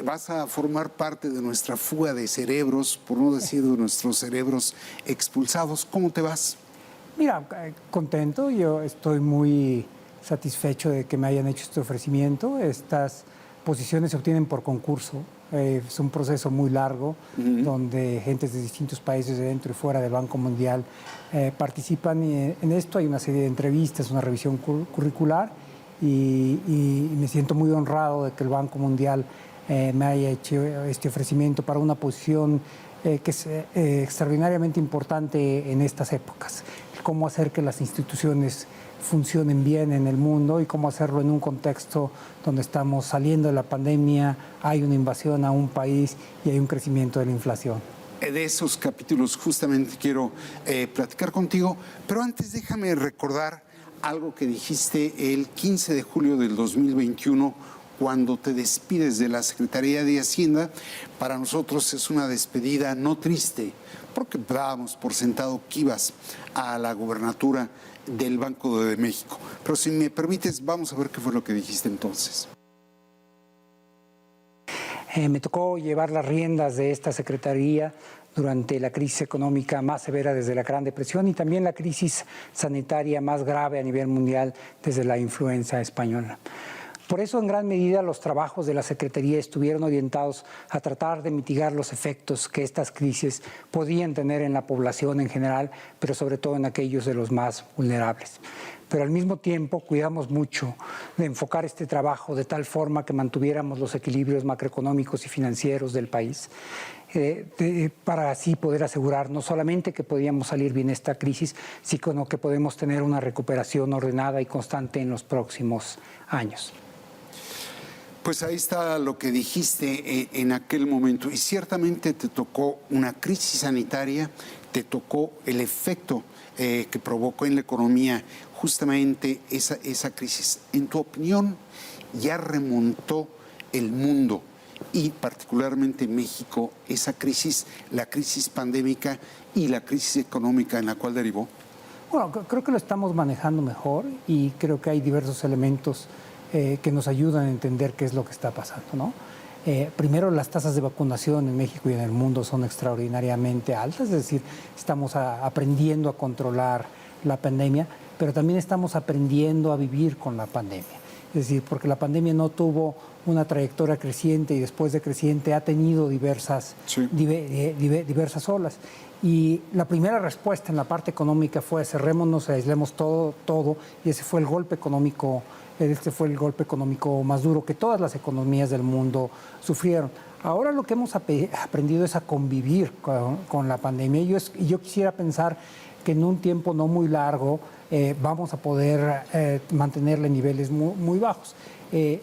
vas a formar parte de nuestra fuga de cerebros, por no decir de nuestros cerebros expulsados. ¿Cómo te vas? Mira, contento, yo estoy muy satisfecho de que me hayan hecho este ofrecimiento. Estas posiciones se obtienen por concurso, es un proceso muy largo donde gentes de distintos países de dentro y fuera del Banco Mundial participan en esto. Hay una serie de entrevistas, una revisión curricular y me siento muy honrado de que el Banco Mundial me haya hecho este ofrecimiento para una posición que es extraordinariamente importante en estas épocas. Cómo hacer que las instituciones funcionen bien en el mundo y cómo hacerlo en un contexto donde estamos saliendo de la pandemia, hay una invasión a un país y hay un crecimiento de la inflación. De esos capítulos justamente quiero platicar contigo, pero antes déjame recordar algo que dijiste el 15 de julio del 2021 cuando te despides de la Secretaría de Hacienda. Para nosotros es una despedida no triste, porque dábamos por sentado que ibas a la gubernatura del Banco de México. Pero si me permites, vamos a ver qué fue lo que dijiste entonces. Me tocó llevar las riendas de esta secretaría durante la crisis económica más severa desde la Gran Depresión y también la crisis sanitaria más grave a nivel mundial desde la influenza española. Por eso, en gran medida, los trabajos de la Secretaría estuvieron orientados a tratar de mitigar los efectos que estas crisis podían tener en la población en general, pero sobre todo en aquellos de los más vulnerables. Pero al mismo tiempo cuidamos mucho de enfocar este trabajo de tal forma que mantuviéramos los equilibrios macroeconómicos y financieros del país, para así poder asegurar no solamente que podíamos salir bien de esta crisis, sino que podemos tener una recuperación ordenada y constante en los próximos años. Pues ahí está lo que dijiste en aquel momento, y ciertamente te tocó una crisis sanitaria, te tocó el efecto que provocó en la economía justamente esa crisis. En tu opinión, ¿ya remontó el mundo y particularmente México esa crisis, la crisis pandémica y la crisis económica en la cual derivó? Bueno, creo que lo estamos manejando mejor y creo que hay diversos elementos que nos ayudan a entender qué es lo que está pasando, ¿no? Primero, las tasas de vacunación en México y en el mundo son extraordinariamente altas, es decir, estamos aprendiendo a controlar la pandemia, pero también estamos aprendiendo a vivir con la pandemia. Es decir, porque la pandemia no tuvo una trayectoria creciente y después de creciente ha tenido diversas olas. Y la primera respuesta en la parte económica fue cerrémonos, aislemos todo, y ese fue el golpe económico. Este fue el golpe económico más duro que todas las economías del mundo sufrieron. Ahora lo que hemos aprendido es a convivir con la pandemia. Y yo quisiera pensar que en un tiempo no muy largo vamos a poder mantenerla en niveles muy bajos.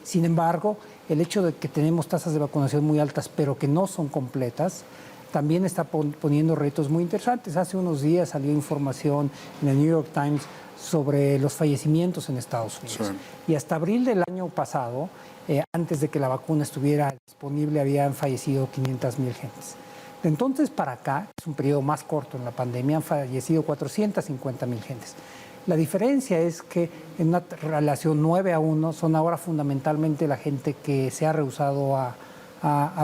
Sin embargo, el hecho de que tenemos tasas de vacunación muy altas, pero que no son completas, también está poniendo retos muy interesantes. Hace unos días salió información en el New York Times sobre los fallecimientos en Estados Unidos. Sí. Y hasta abril del año pasado, antes de que la vacuna estuviera disponible, habían fallecido 500,000 gentes. De entonces para acá, es un periodo más corto en la pandemia, han fallecido 450,000 gentes. La diferencia es que en una relación 9-1 son ahora fundamentalmente la gente que se ha rehusado a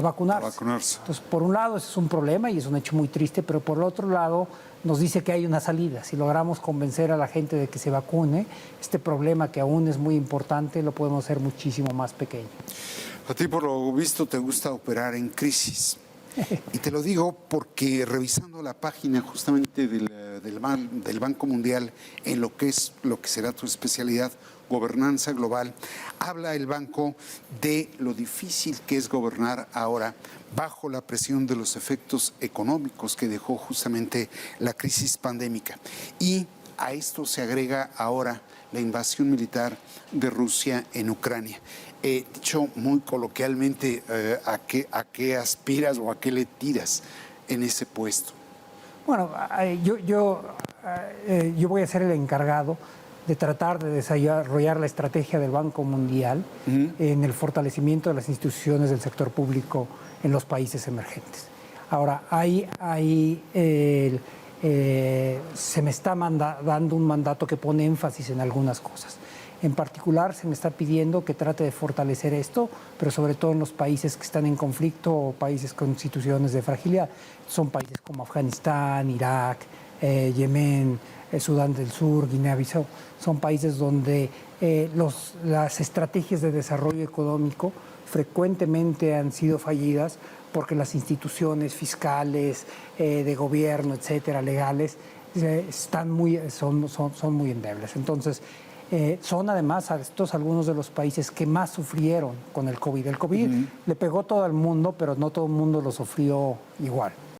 vacunarse. Entonces, por un lado, ese es un problema y es un hecho muy triste, pero por el otro lado, nos dice que hay una salida. Si logramos convencer a la gente de que se vacune, este problema que aún es muy importante, lo podemos hacer muchísimo más pequeño. A ti, por lo visto, te gusta operar en crisis. Y te lo digo porque revisando la página justamente del Banco Mundial en lo que será tu especialidad, gobernanza global, habla el banco de lo difícil que es gobernar ahora bajo la presión de los efectos económicos que dejó justamente la crisis pandémica. Y a esto se agrega ahora la invasión militar de Rusia en Ucrania. Dicho muy coloquialmente, ¿a qué aspiras o a qué le tiras en ese puesto? Bueno, yo voy a ser el encargado de tratar de desarrollar la estrategia del Banco Mundial en el fortalecimiento de las instituciones del sector público en los países emergentes. Ahora, se me está dando un mandato que pone énfasis en algunas cosas. En particular, se me está pidiendo que trate de fortalecer esto, pero sobre todo en los países que están en conflicto o países con situaciones de fragilidad. Son países como Afganistán, Irak, Yemen, Sudán del Sur, Guinea-Bissau. Son países donde las estrategias de desarrollo económico frecuentemente han sido fallidas porque las instituciones fiscales, de gobierno, etcétera, legales, son muy endebles. Entonces, son además estos algunos de los países que más sufrieron con el COVID. El COVID le pegó a todo el mundo, pero no todo el mundo lo sufrió igual.